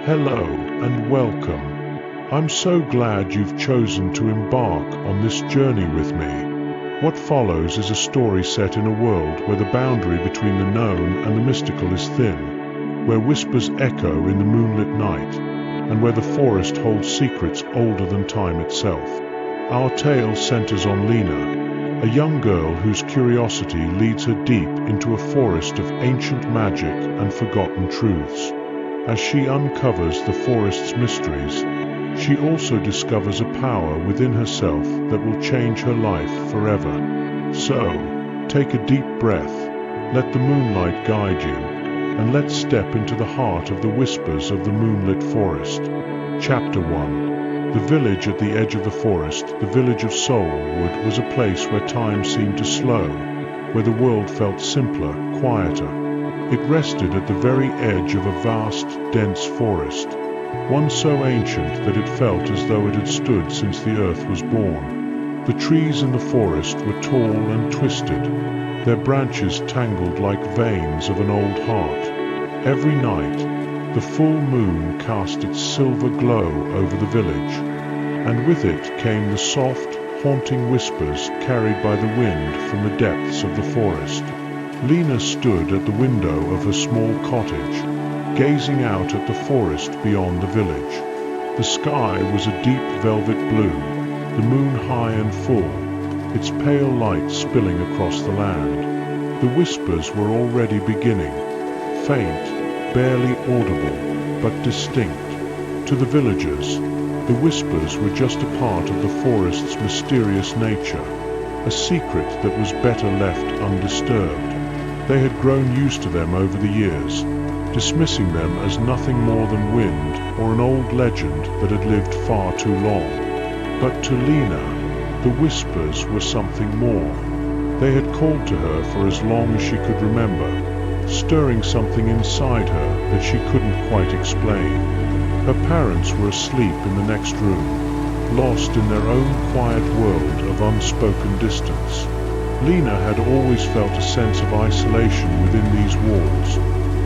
Hello and welcome. I'm so glad you've chosen to embark on this journey with me. What follows is a story set in a world where the boundary between the known and the mystical is thin, where whispers echo in the moonlit night, and where the forest holds secrets older than time itself. Our tale centers on Lena, a young girl whose curiosity leads her deep into a forest of ancient magic and forgotten truths. As she uncovers the forest's mysteries, she also discovers a power within herself that will change her life forever. So, take a deep breath, let the moonlight guide you, and let's step into the heart of the whispers of the moonlit forest. Chapter 1. The village at the edge of the forest, the village of Soulwood, was a place where time seemed to slow, where the world felt simpler, quieter. It rested at the very edge of a vast, dense forest, one so ancient that it felt as though it had stood since the earth was born. The trees in the forest were tall and twisted, their branches tangled like veins of an old heart. Every night, the full moon cast its silver glow over the village, and with it came the soft, haunting whispers carried by the wind from the depths of the forest. Lena stood at the window of her small cottage, gazing out at the forest beyond the village. The sky was a deep velvet blue, the moon high and full, its pale light spilling across the land. The whispers were already beginning, faint, barely audible, but distinct. To the villagers, the whispers were just a part of the forest's mysterious nature, a secret that was better left undisturbed. They had grown used to them over the years, dismissing them as nothing more than wind or an old legend that had lived far too long. But to Lena, the whispers were something more. They had called to her for as long as she could remember, stirring something inside her that she couldn't quite explain. Her parents were asleep in the next room, lost in their own quiet world of unspoken distance. Lena had always felt a sense of isolation within these walls,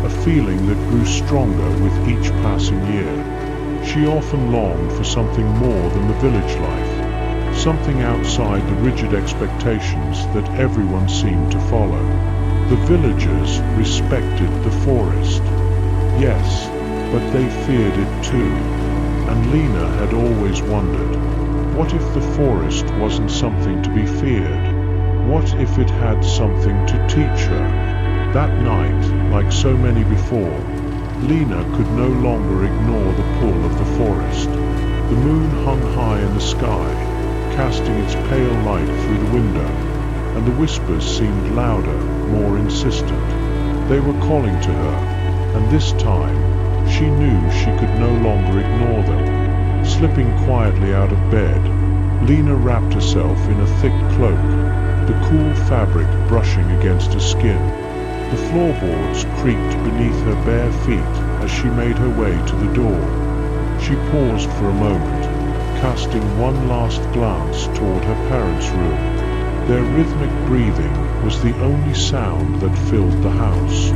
a feeling that grew stronger with each passing year. She often longed for something more than the village life, something outside the rigid expectations that everyone seemed to follow. The villagers respected the forest, yes, but they feared it too, and Lena had always wondered, what if the forest wasn't something to be feared? What if it had something to teach her? That night, like so many before, Lena could no longer ignore the pull of the forest. The moon hung high in the sky, casting its pale light through the window, and the whispers seemed louder, more insistent. They were calling to her, and this time, she knew she could no longer ignore them. Slipping quietly out of bed, Lena wrapped herself in a thick cloak, the cool fabric brushing against her skin. The floorboards creaked beneath her bare feet as she made her way to the door. She paused for a moment, casting one last glance toward her parents' room. Their rhythmic breathing was the only sound that filled the house.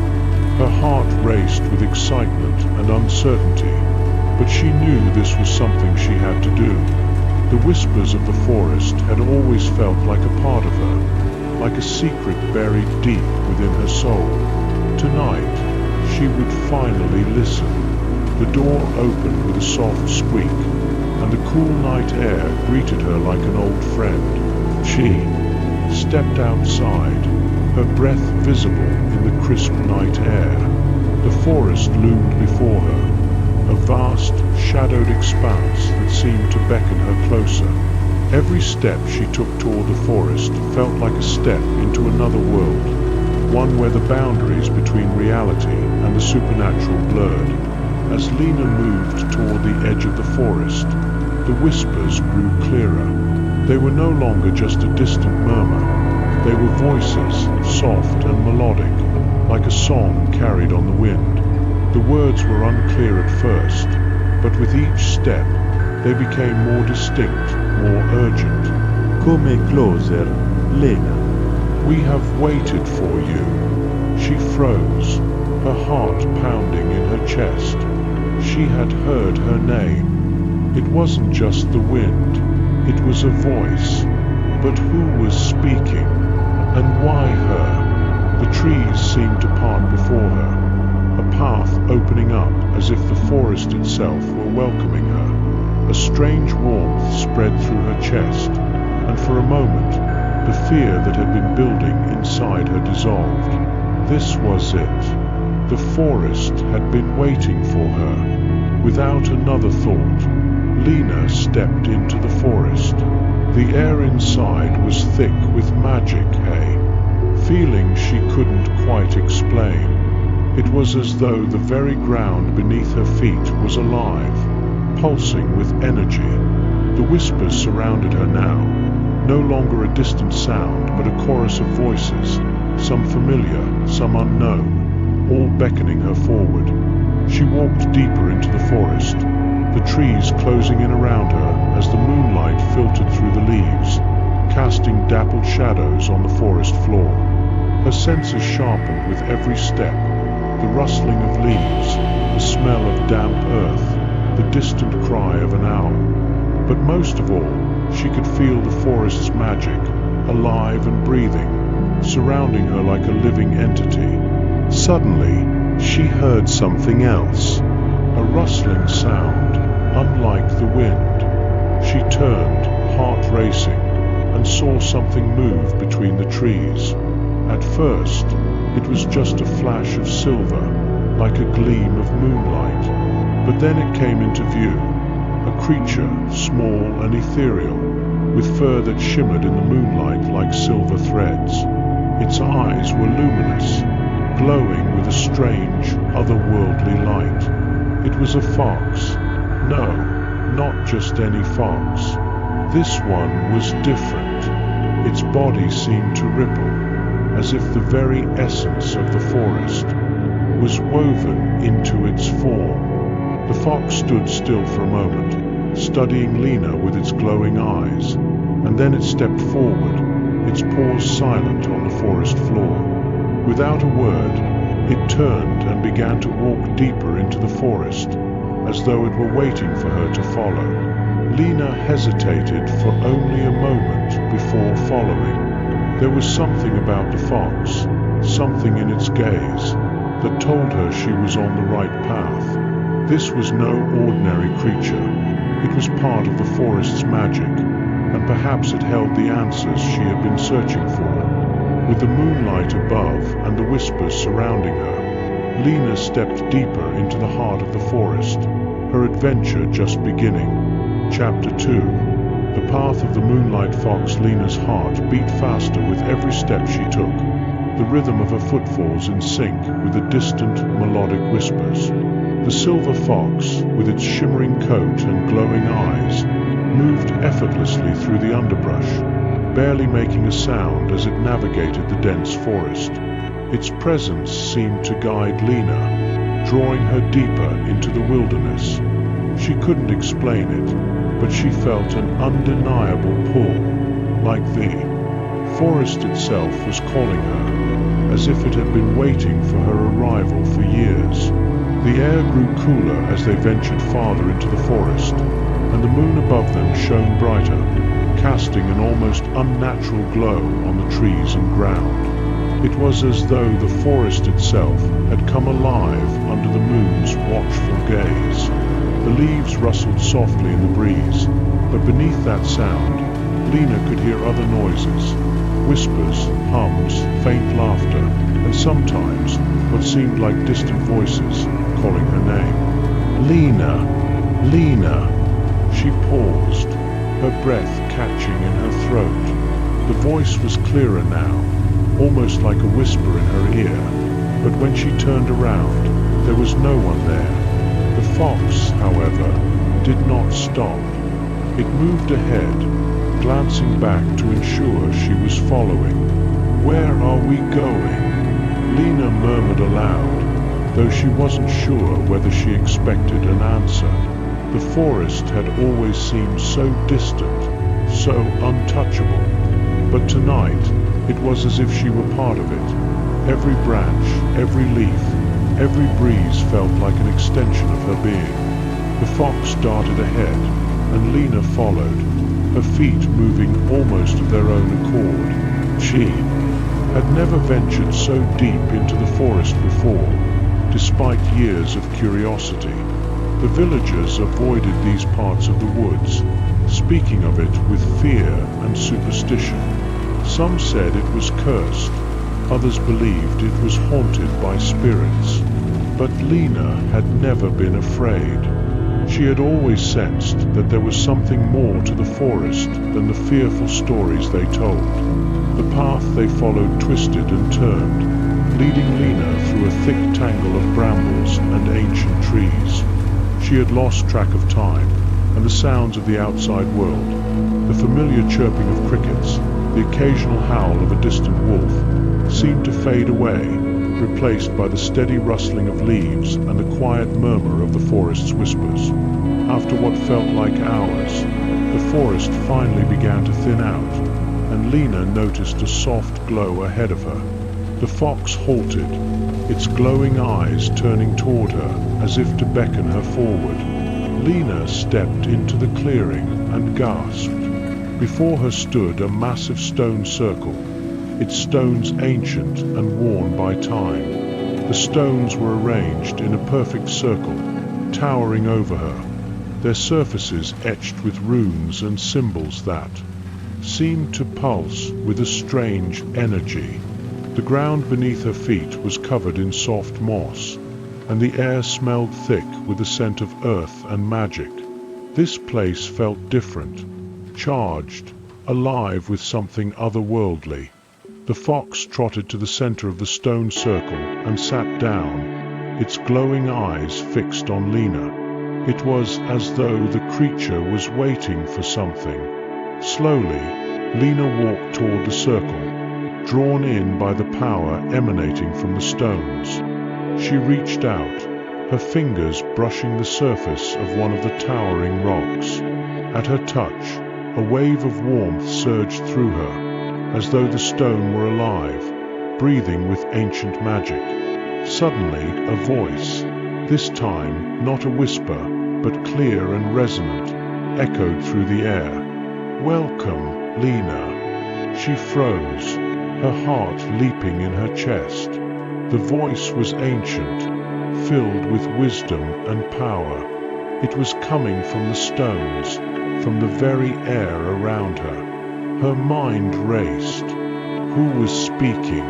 Her heart raced with excitement and uncertainty, but she knew this was something she had to do. The whispers of the forest had always felt like a part of her, like a secret buried deep within her soul. Tonight, she would finally listen. The door opened with a soft squeak, and the cool night air greeted her like an old friend. She stepped outside, her breath visible in the crisp night air. The forest loomed before her, a vast, shadowed expanse that seemed to beckon her closer. Every step she took toward the forest felt like a step into another world, one where the boundaries between reality and the supernatural blurred. As Lena moved toward the edge of the forest, the whispers grew clearer. They were no longer just a distant murmur. They were voices, soft and melodic, like a song carried on the wind. The words were unclear at first, but with each step, they became more distinct, more urgent. Come closer, Lena. We have waited for you. She froze, her heart pounding in her chest. She had heard her name. It wasn't just the wind, it was a voice. But who was speaking? And why her? The trees seemed to part before her, a path opening up as if the forest itself were welcoming her. A strange warmth spread through her chest, and for a moment, the fear that had been building inside her dissolved. This was it. The forest had been waiting for her. Without another thought, Lena stepped into the forest. The air inside was thick with magic, feelings she couldn't quite explain. It was as though the very ground beneath her feet was alive, pulsing with energy. The whispers surrounded her now, no longer a distant sound, but a chorus of voices, some familiar, some unknown, all beckoning her forward. She walked deeper into the forest, the trees closing in around her as the moonlight filtered through the leaves, casting dappled shadows on the forest floor. Her senses sharpened with every step, the rustling of leaves, the smell of damp earth, the distant cry of an owl. But most of all, she could feel the forest's magic, alive and breathing, surrounding her like a living entity. Suddenly, she heard something else, a rustling sound, unlike the wind. She turned, heart racing, and saw something move between the trees. At first, it was just a flash of silver, like a gleam of moonlight. But then it came into view, a creature, small and ethereal, with fur that shimmered in the moonlight like silver threads. Its eyes were luminous, glowing with a strange, otherworldly light. It was a fox. No, not just any fox. This one was different. Its body seemed to ripple, as if the very essence of the forest was woven into its form. The fox stood still for a moment, studying Lena with its glowing eyes, and then it stepped forward, its paws silent on the forest floor. Without a word, it turned and began to walk deeper into the forest, as though it were waiting for her to follow. Lena hesitated for only a moment before following. There was something about the fox, something in its gaze, that told her she was on the right path. This was no ordinary creature. It was part of the forest's magic, and perhaps it held the answers she had been searching for. With the moonlight above and the whispers surrounding her, Lena stepped deeper into the heart of the forest, her adventure just beginning. Chapter 2. The path of the moonlight fox. Lena's heart beat faster with every step she took, the rhythm of her footfalls in sync with the distant, melodic whispers. The silver fox, with its shimmering coat and glowing eyes, moved effortlessly through the underbrush, barely making a sound as it navigated the dense forest. Its presence seemed to guide Lena, drawing her deeper into the wilderness. She couldn't explain it, but she felt an undeniable pull, like the forest itself was calling her, as if it had been waiting for her arrival for years. The air grew cooler as they ventured farther into the forest, and the moon above them shone brighter, casting an almost unnatural glow on the trees and ground. It was as though the forest itself had come alive under the moon's watchful gaze. The leaves rustled softly in the breeze, but beneath that sound, Lena could hear other noises, whispers, hums, faint laughter, and sometimes what seemed like distant voices calling her name. Lena! Lena! She paused, her breath catching in her throat. The voice was clearer now, almost like a whisper in her ear, but when she turned around, there was no one there. The fox, however, did not stop. It moved ahead, glancing back to ensure she was following. "Where are we going?" Lena murmured aloud, though she wasn't sure whether she expected an answer. The forest had always seemed so distant, so untouchable, but tonight it was as if she were part of it. Every branch, every leaf, every breeze felt like an extension of her being. The fox darted ahead, and Lena followed, her feet moving almost of their own accord. She had never ventured so deep into the forest before, despite years of curiosity. The villagers avoided these parts of the woods, speaking of it with fear and superstition. Some said it was cursed, others believed it was haunted by spirits. But Lena had never been afraid. She had always sensed that there was something more to the forest than the fearful stories they told. The path they followed twisted and turned, leading Lena through a thick tangle of brambles and ancient trees. She had lost track of time and the sounds of the outside world, the familiar chirping of crickets, the occasional howl of a distant wolf, seemed to fade away, replaced by the steady rustling of leaves and the quiet murmur of the forest's whispers. After what felt like hours, the forest finally began to thin out, and Lena noticed a soft glow ahead of her. The fox halted, its glowing eyes turning toward her as if to beckon her forward. Lena stepped into the clearing and gasped. Before her stood a massive stone circle, its stones ancient and worn by time. The stones were arranged in a perfect circle, towering over her, their surfaces etched with runes and symbols that seemed to pulse with a strange energy. The ground beneath her feet was covered in soft moss, and the air smelled thick with the scent of earth and magic. This place felt different, charged, alive with something otherworldly. The fox trotted to the center of the stone circle and sat down, its glowing eyes fixed on Lena. It was as though the creature was waiting for something. Slowly, Lena walked toward the circle, drawn in by the power emanating from the stones. She reached out, her fingers brushing the surface of one of the towering rocks. At her touch, a wave of warmth surged through her, as though the stone were alive, breathing with ancient magic. Suddenly, a voice, this time not a whisper, but clear and resonant, echoed through the air. "Welcome, Lena." She froze, her heart leaping in her chest. The voice was ancient, filled with wisdom and power. It was coming from the stones, from the very air around her. Her mind raced. Who was speaking?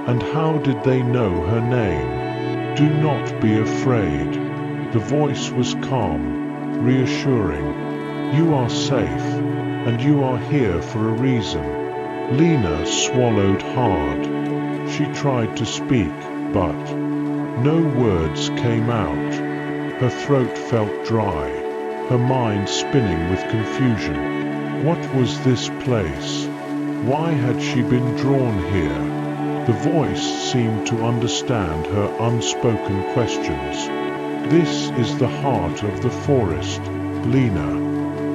And how did they know her name? "Do not be afraid." The voice was calm, reassuring. "You are safe, and you are here for a reason." Lena swallowed hard. She tried to speak, but no words came out. Her throat felt dry, her mind spinning with confusion. What was this place? Why had she been drawn here? The voice seemed to understand her unspoken questions. "This is the heart of the forest, Lena."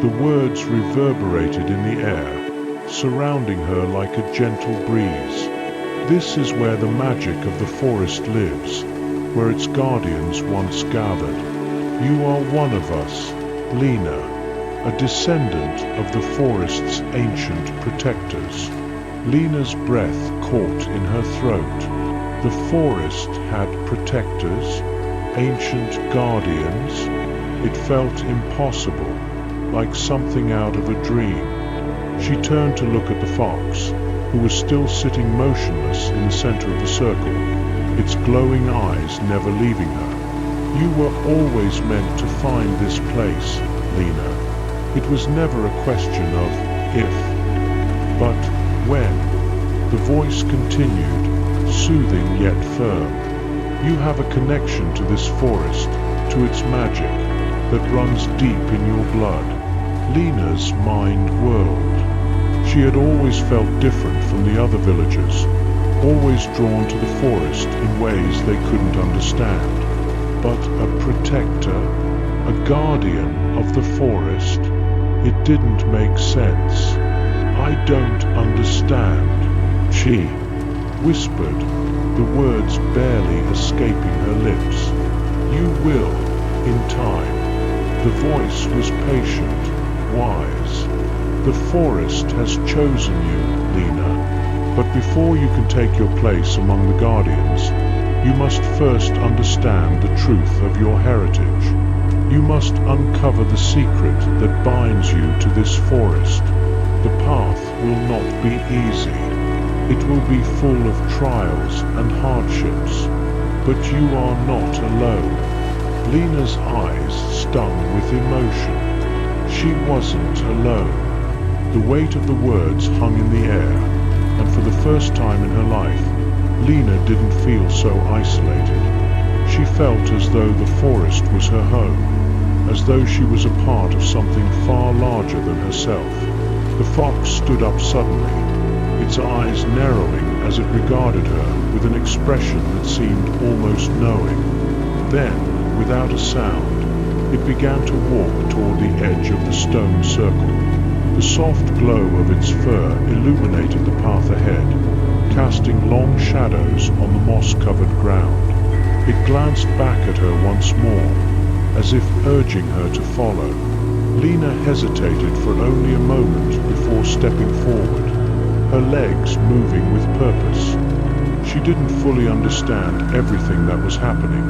The words reverberated in the air, surrounding her like a gentle breeze. "This is where the magic of the forest lives, where its guardians once gathered. You are one of us, Lena, a descendant of the forest's ancient protectors." Lena's breath caught in her throat. The forest had protectors, ancient guardians. It felt impossible, like something out of a dream. She turned to look at the fox, who was still sitting motionless in the center of the circle, its glowing eyes never leaving her. "You were always meant to find this place, Lena. It was never a question of if, but when." The voice continued, soothing yet firm. "You have a connection to this forest, to its magic, that runs deep in your blood." Lena's mind whirled. She had always felt different from the other villagers, always drawn to the forest in ways they couldn't understand. But a protector, a guardian of the forest, it didn't make sense. "I don't understand," she whispered, the words barely escaping her lips. "You will, in time." The voice was patient, wise. "The forest has chosen you, Lena. But before you can take your place among the guardians, you must first understand the truth of your heritage. You must uncover the secret that binds you to this forest. The path will not be easy. It will be full of trials and hardships. But you are not alone." Lena's eyes stung with emotion. She wasn't alone. The weight of the words hung in the air, and for the first time in her life, Lena didn't feel so isolated. She felt as though the forest was her home, as though she was a part of something far larger than herself. The fox stood up suddenly, its eyes narrowing as it regarded her with an expression that seemed almost knowing. Then, without a sound, it began to walk toward the edge of the stone circle. The soft glow of its fur illuminated the path ahead, casting long shadows on the moss-covered ground. It glanced back at her once more, as if urging her to follow. Lena hesitated for only a moment before stepping forward, her legs moving with purpose. She didn't fully understand everything that was happening,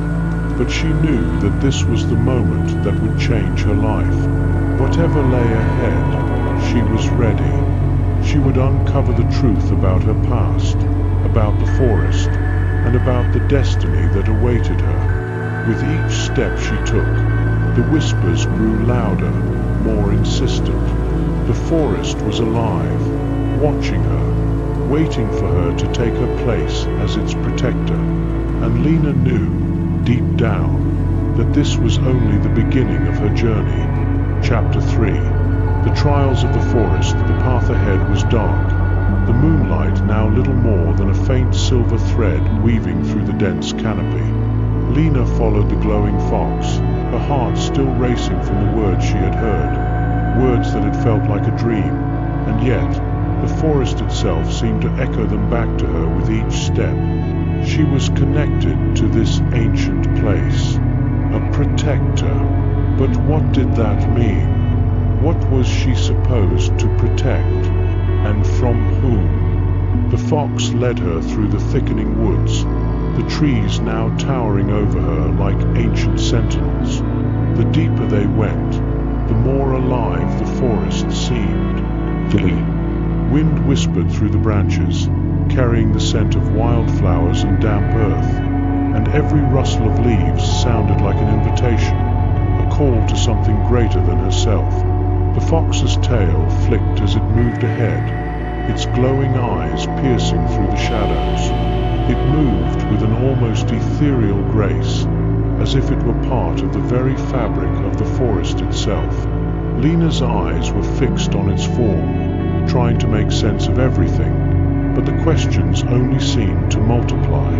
but she knew that this was the moment that would change her life. Whatever lay ahead, she was ready. She would uncover the truth about her past, about the forest, and about the destiny that awaited her. With each step she took, the whispers grew louder, more insistent. The forest was alive, watching her, waiting for her to take her place as its protector. And Lena knew, deep down, that this was only the beginning of her journey. Chapter 3. The trials of the forest. The path ahead was dark, the moonlight now little more than a faint silver thread weaving through the dense canopy. Lena followed the glowing fox, her heart still racing from the words she had heard, words that had felt like a dream, and yet the forest itself seemed to echo them back to her with each step. She was connected to this ancient place, a protector. But what did that mean? What was she supposed to protect, and from whom? The fox led her through the thickening woods, the trees now towering over her like ancient sentinels. The deeper they went, the more alive the forest seemed. The wind whispered through the branches, carrying the scent of wildflowers and damp earth, and every rustle of leaves sounded like an invitation, a call to something greater than herself. The fox's tail flicked as it moved ahead, its glowing eyes piercing through the shadows. It moved with an almost ethereal grace, as if it were part of the very fabric of the forest itself. Lena's eyes were fixed on its form, trying to make sense of everything, but the questions only seemed to multiply.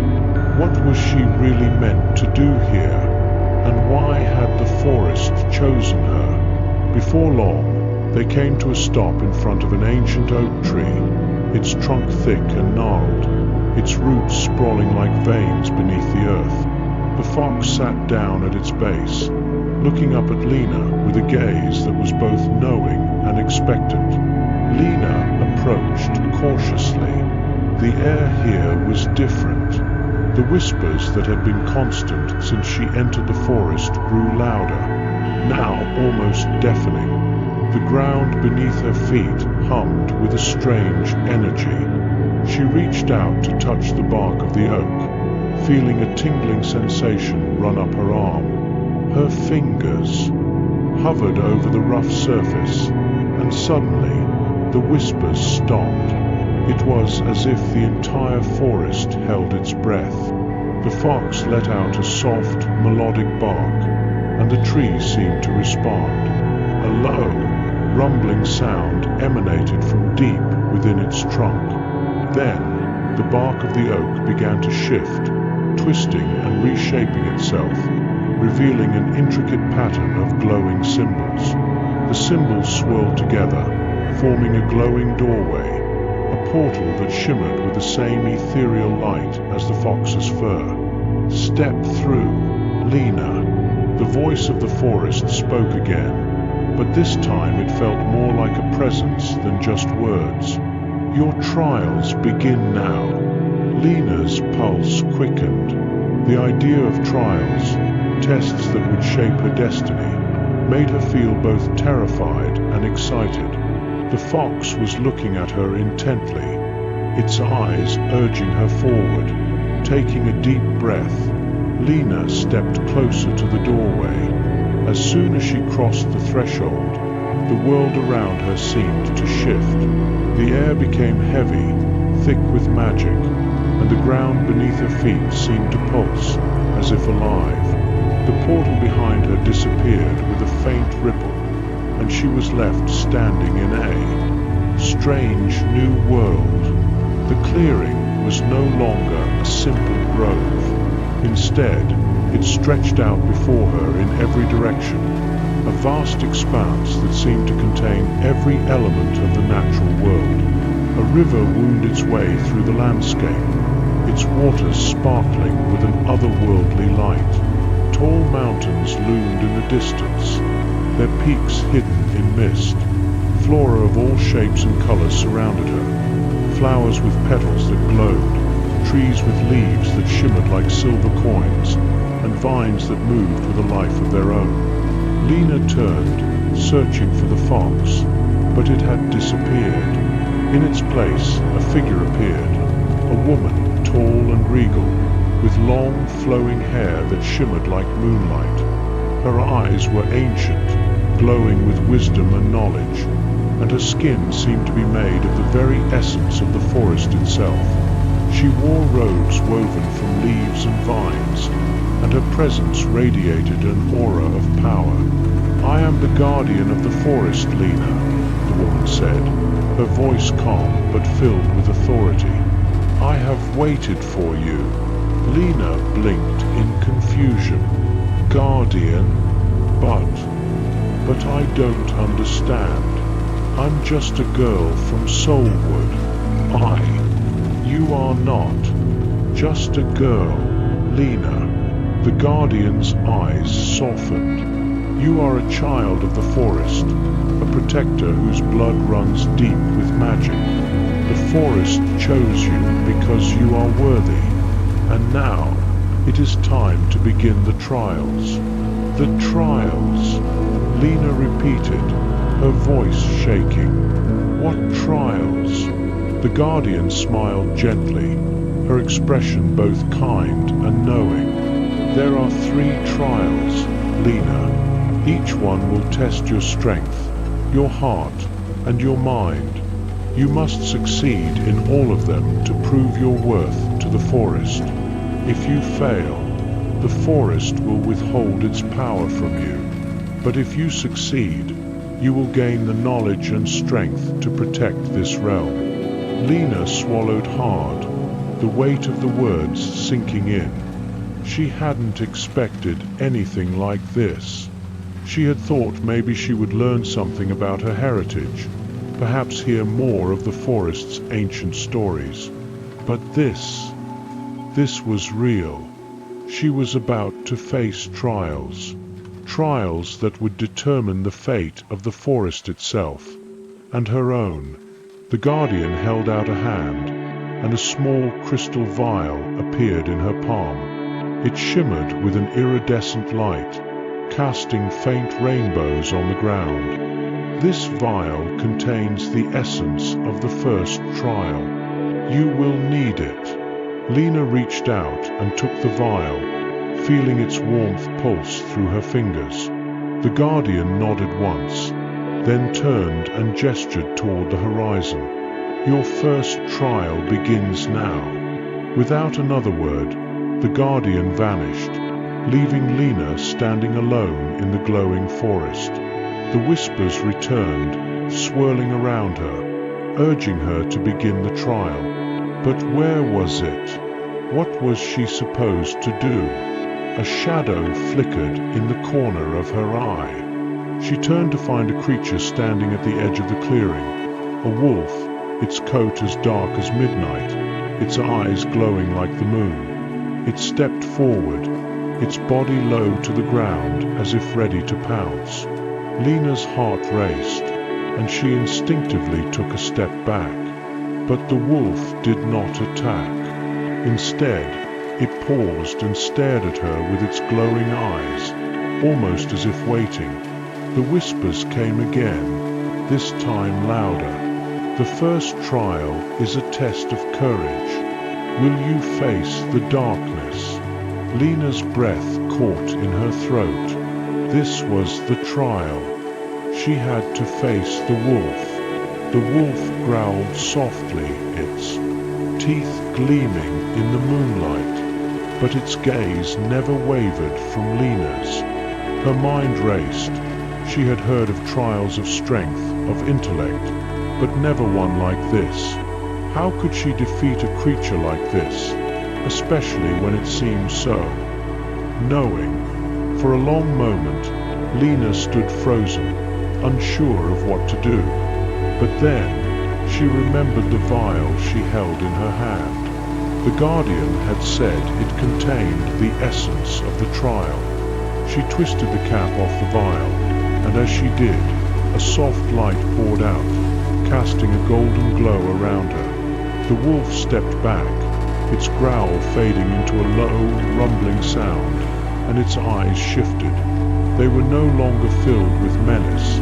What was she really meant to do here? And why had the forest chosen her? Before long, they came to a stop in front of an ancient oak tree, its trunk thick and gnarled, its roots sprawling like veins beneath the earth. The fox sat down at its base, looking up at Lena with a gaze that was both knowing and expectant. Lena approached cautiously. The air here was different. The whispers that had been constant since she entered the forest grew louder, now almost deafening. The ground beneath her feet hummed with a strange energy. She reached out to touch the bark of the oak, feeling a tingling sensation run up her arm. Her fingers hovered over the rough surface, and suddenly the whispers stopped. It was as if the entire forest held its breath. The fox let out a soft, melodic bark, and the trees seemed to respond. A low, rumbling sound emanated from deep within its trunk. Then, the bark of the oak began to shift, twisting and reshaping itself, revealing an intricate pattern of glowing symbols. The symbols swirled together, forming a glowing doorway, a portal that shimmered with the same ethereal light as the fox's fur. "Step through, Lena." The voice of the forest spoke again, but this time it felt more like a presence than just words. Your trials begin now. Lena's pulse quickened. The idea of trials, tests that would shape her destiny, made her feel both terrified and excited. The fox was looking at her intently, its eyes urging her forward. Taking a deep breath, Lena stepped closer to the doorway. As soon as she crossed the threshold, the world around her seemed to shift. The air became heavy, thick with magic, and the ground beneath her feet seemed to pulse, as if alive. The portal behind her disappeared with a faint ripple, and she was left standing in a strange new world. The clearing was no longer a simple grove. Instead, it stretched out before her in every direction, a vast expanse that seemed to contain every element of the natural world. A river wound its way through the landscape, its waters sparkling with an otherworldly light. Tall mountains loomed in the distance, their peaks hidden in mist. Flora of all shapes and colors surrounded her, flowers with petals that glowed, trees with leaves that shimmered like silver coins, and vines that moved with a life of their own. Lena turned, searching for the fox, but it had disappeared. In its place, a figure appeared, a woman, tall and regal, with long, flowing hair that shimmered like moonlight. Her eyes were ancient, glowing with wisdom and knowledge, and her skin seemed to be made of the very essence of the forest itself. She wore robes woven from leaves and vines, and her presence radiated an aura of power. "I am the guardian of the forest, Lena," the woman said, her voice calm but filled with authority. "I have waited for you." Lena blinked in confusion. "Guardian? But I don't understand. I'm just a girl from Soulwood. You are not just a girl, Lena." The Guardian's eyes softened. "You are a child of the forest, a protector whose blood runs deep with magic. The forest chose you because you are worthy, and now it is time to begin the trials." "The trials," Lena repeated, her voice shaking. "What trials?" The Guardian smiled gently, her expression both kind and knowing. "There are 3 trials, Lena. Each one will test your strength, your heart, and your mind. You must succeed in all of them to prove your worth to the forest. If you fail, the forest will withhold its power from you. But if you succeed, you will gain the knowledge and strength to protect this realm." Lena swallowed hard, the weight of the words sinking in. She hadn't expected anything like this. She had thought maybe she would learn something about her heritage, perhaps hear more of the forest's ancient stories. But this was real. She was about to face trials. Trials that would determine the fate of the forest itself, and her own. The Guardian held out a hand, and a small crystal vial appeared in her palm. It shimmered with an iridescent light, casting faint rainbows on the ground. "This vial contains the essence of the first trial. You will need it." Lena reached out and took the vial, feeling its warmth pulse through her fingers. The Guardian nodded once, then turned and gestured toward the horizon. "Your first trial begins now." Without another word, the Guardian vanished, leaving Lena standing alone in the glowing forest. The whispers returned, swirling around her, urging her to begin the trial. But where was it? What was she supposed to do? A shadow flickered in the corner of her eye. She turned to find a creature standing at the edge of the clearing. A wolf, its coat as dark as midnight, its eyes glowing like the moon. It stepped forward, its body low to the ground as if ready to pounce. Lena's heart raced, and she instinctively took a step back. But the wolf did not attack. Instead, it paused and stared at her with its glowing eyes, almost as if waiting. The whispers came again, this time louder. The first trial is a test of courage. Will you face the darkness? Lena's breath caught in her throat. This was the trial. She had to face the wolf. The wolf growled softly, its teeth gleaming in the moonlight, but its gaze never wavered from Lena's. Her mind raced. She had heard of trials of strength, of intellect, but never one like this. How could she defeat a creature like this, especially when it seemed so? Knowing. For a long moment, Lena stood frozen, unsure of what to do. But then, she remembered the vial she held in her hand. The Guardian had said it contained the essence of the trial. She twisted the cap off the vial, and as she did, a soft light poured out, casting a golden glow around her. The wolf stepped back, its growl fading into a low, rumbling sound, and its eyes shifted. They were no longer filled with menace,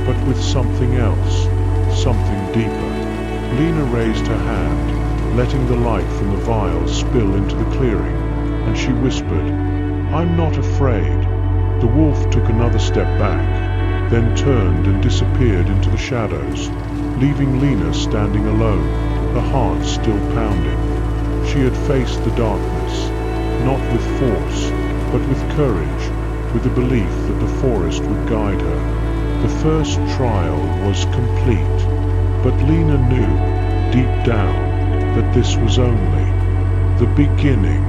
but with something else, something deeper. Lena raised her hand, letting the light from the vial spill into the clearing, and she whispered, "I'm not afraid." The wolf took another step back, then turned and disappeared into the shadows, leaving Lena standing alone, her heart still pounding. She had faced the darkness, not with force, but with courage, with the belief that the forest would guide her. The first trial was complete, but Lena knew, deep down, that this was only the beginning.